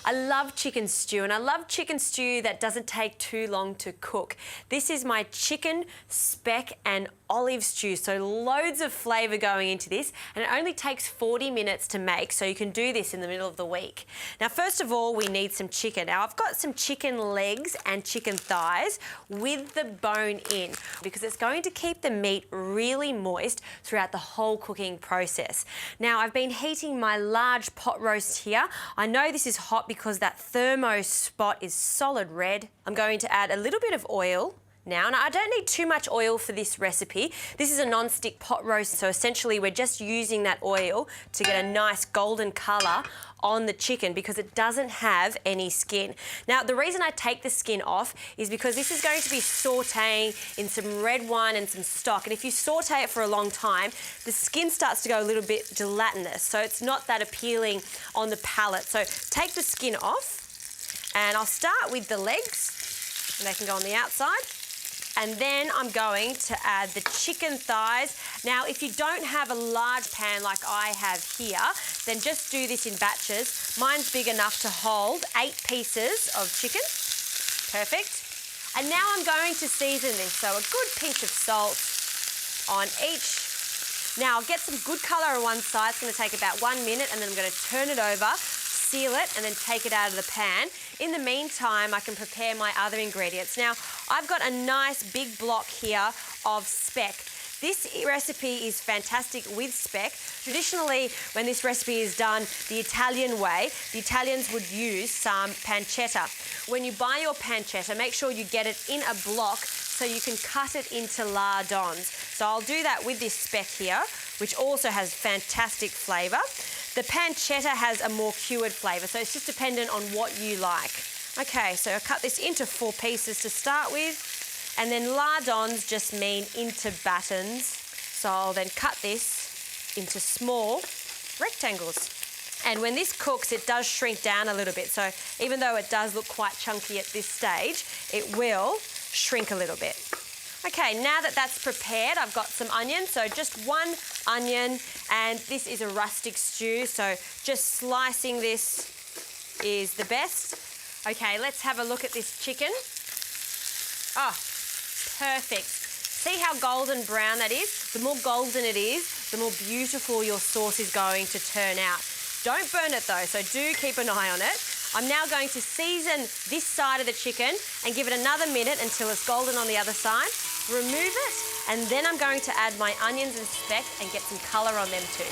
I love chicken stew, and I love chicken stew that doesn't take too long to cook. This is my chicken, speck and olive stew, so loads of flavour going into this, and it only takes 40 minutes to make, so you can do this in the middle of the week. Now, first of all, we need some chicken. Now, I've got some chicken legs and chicken thighs with the bone in, because it's going to keep the meat really moist throughout the whole cooking process. Now, I've been heating my large pot roast here. I know this is hot because that thermo spot is solid red. I'm going to add a little bit of oil now, and I don't need too much oil for this recipe. This is a non-stick pot roast, so essentially we're just using that oil to get a nice golden colour on the chicken because it doesn't have any skin. Now, the reason I take the skin off is because this is going to be sautéing in some red wine and some stock, and if you saute it for a long time, the skin starts to go a little bit gelatinous, so it's not that appealing on the palate. So take the skin off, and I'll start with the legs, and they can go on the outside. And then I'm going to add the chicken thighs. Now, if you don't have a large pan like I have here, then just do this in batches. Mine's big enough to hold 8 pieces of chicken. Perfect. And now I'm going to season this. So a good pinch of salt on each. Now, I'll get some good colour on one side. It's going to take about 1 minute, and then I'm going to turn it over, seal it, and then take it out of the pan. In the meantime, I can prepare my other ingredients. Now, I've got a nice big block here of speck. This recipe is fantastic with speck. Traditionally, when this recipe is done the Italian way, the Italians would use some pancetta. When you buy your pancetta, make sure you get it in a block so you can cut it into lardons. So I'll do that with this speck here, which also has fantastic flavour. The pancetta has a more cured flavour, so it's just dependent on what you like. Okay, so I'll cut this into 4 pieces to start with, and then lardons just mean into battens. So I'll then cut this into small rectangles. And when this cooks, it does shrink down a little bit. So even though it does look quite chunky at this stage, it will shrink a little bit. Okay, now that that's prepared, I've got some onions, so just 1 onion, and this is a rustic stew, so just slicing this is the best. Okay, let's have a look at this chicken. Oh, perfect. See how golden brown that is? The more golden it is, the more beautiful your sauce is going to turn out. Don't burn it though, so do keep an eye on it. I'm now going to season this side of the chicken and give it another minute until it's golden on the other side. Remove it, and then I'm going to add my onions and speck and get some colour on them too.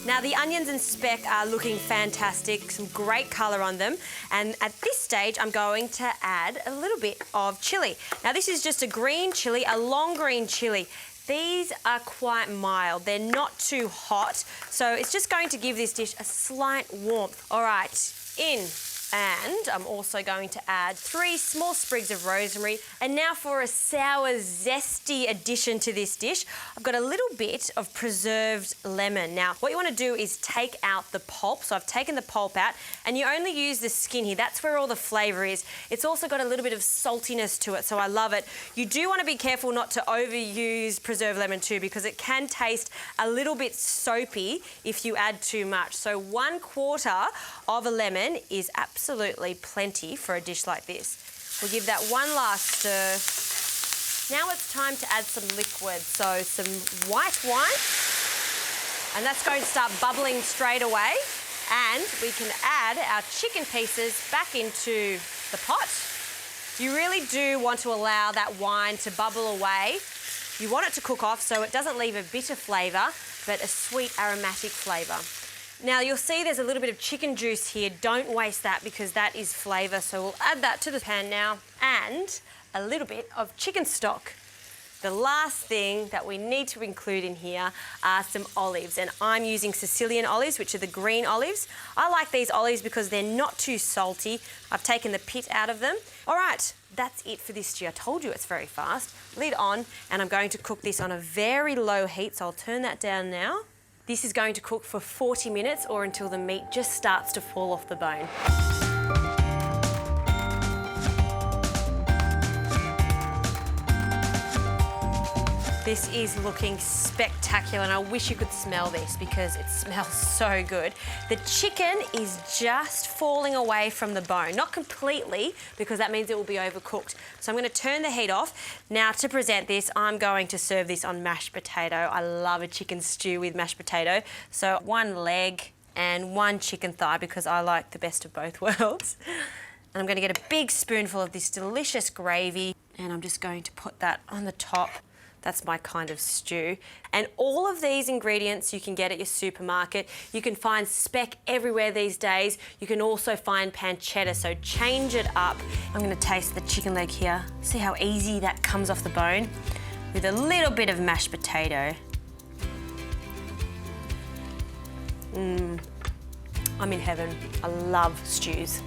Now, the onions and speck are looking fantastic, some great colour on them. And at this stage, I'm going to add a little bit of chilli. Now, this is just a green chilli, a long green chilli. These are quite mild. They're not too hot. So it's just going to give this dish a slight warmth. All right, in. And I'm also going to add 3 small sprigs of rosemary. And now for a sour, zesty addition to this dish, I've got a little bit of preserved lemon. Now, what you want to do is take out the pulp. So I've taken the pulp out, and you only use the skin here. That's where all the flavour is. It's also got a little bit of saltiness to it, so I love it. You do want to be careful not to overuse preserved lemon too, because it can taste a little bit soapy if you add too much. So 1/4 of a lemon is absolutely plenty for a dish like this. We'll give that one last stir. Now it's time to add some liquid, so some white wine, and that's going to start bubbling straight away, and we can add our chicken pieces back into the pot. You really do want to allow that wine to bubble away. You want it to cook off so it doesn't leave a bitter flavour, but a sweet aromatic flavour. Now, you'll see there's a little bit of chicken juice here. Don't waste that because that is flavour. So we'll add that to the pan now, and a little bit of chicken stock. The last thing that we need to include in here are some olives, and I'm using Sicilian olives, which are the green olives. I like these olives because they're not too salty. I've taken the pit out of them. All right, that's it for this stew. I told you it's very fast. Lid on, and I'm going to cook this on a very low heat, so I'll turn that down now. This is going to cook for 40 minutes or until the meat just starts to fall off the bone. This is looking spectacular, and I wish you could smell this because it smells so good. The chicken is just falling away from the bone, not completely, because that means it will be overcooked. So I'm going to turn the heat off. Now, to present this, I'm going to serve this on mashed potato. I love a chicken stew with mashed potato. So 1 leg and 1 chicken thigh because I like the best of both worlds. And I'm going to get a big spoonful of this delicious gravy, and I'm just going to put that on the top. That's my kind of stew. And all of these ingredients you can get at your supermarket. You can find Speck everywhere these days. You can also find pancetta, so change it up. I'm gonna taste the chicken leg here. See how easy that comes off the bone with a little bit of mashed potato. I'm in heaven. I love stews.